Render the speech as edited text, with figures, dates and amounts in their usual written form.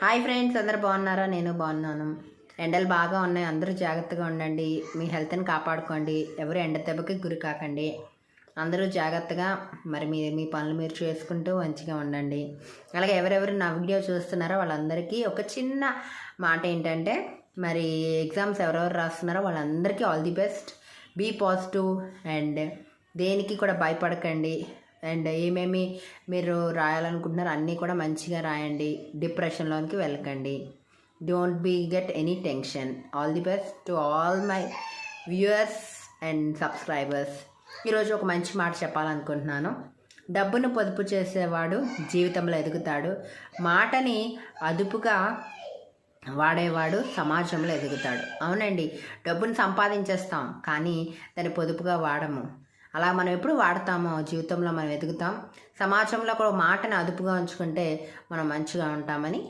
Hi friends, అందరు బాగున్నారా? నేను బాగున్నాను. ఎండలు బాగా ఉన్నాయి, అందరూ జాగ్రత్తగా ఉండండి. మీ హెల్త్ని కాపాడుకోండి. ఎవరు ఎండ దెబ్బకి గురి కాకండి. అందరూ జాగ్రత్తగా మరి మీ మీ పనులు మీరు చేసుకుంటూ మంచిగా ఉండండి. అలాగే ఎవరెవరు నా వీడియో చూస్తున్నారో వాళ్ళందరికీ ఒక చిన్న మాట ఏంటంటే, మరి ఎగ్జామ్స్ ఎవరెవరు రాస్తున్నారో వాళ్ళందరికీ all the best. Be positive and దేనికి కూడా భయపడకండి. అండ్ ఏమేమి మీరు రాయాలనుకుంటున్నారో అన్నీ కూడా మంచిగా రాయండి. డిప్రెషన్లోనికి వెళ్ళకండి. Don't be get any tension. All the best to all my viewers and subscribers. ఈరోజు ఒక మంచి మాట చెప్పాలనుకుంటున్నాను. డబ్బును పొదుపు చేసేవాడు జీవితంలో ఎదుగుతాడు. మాటని అదుపుగా వాడేవాడు సమాజంలో ఎదుగుతాడు. అవునండి, డబ్బును సంపాదించేస్తాం కానీ దాన్ని పొదుపుగా వాడము. అలా మనం ఎప్పుడు వాడతామో జీవితంలో మనం ఎదుగుతాం. సమాజంలో కూడా మాటని అదుపుగా ఉంచుకుంటే మనం మంచిగా ఉంటామని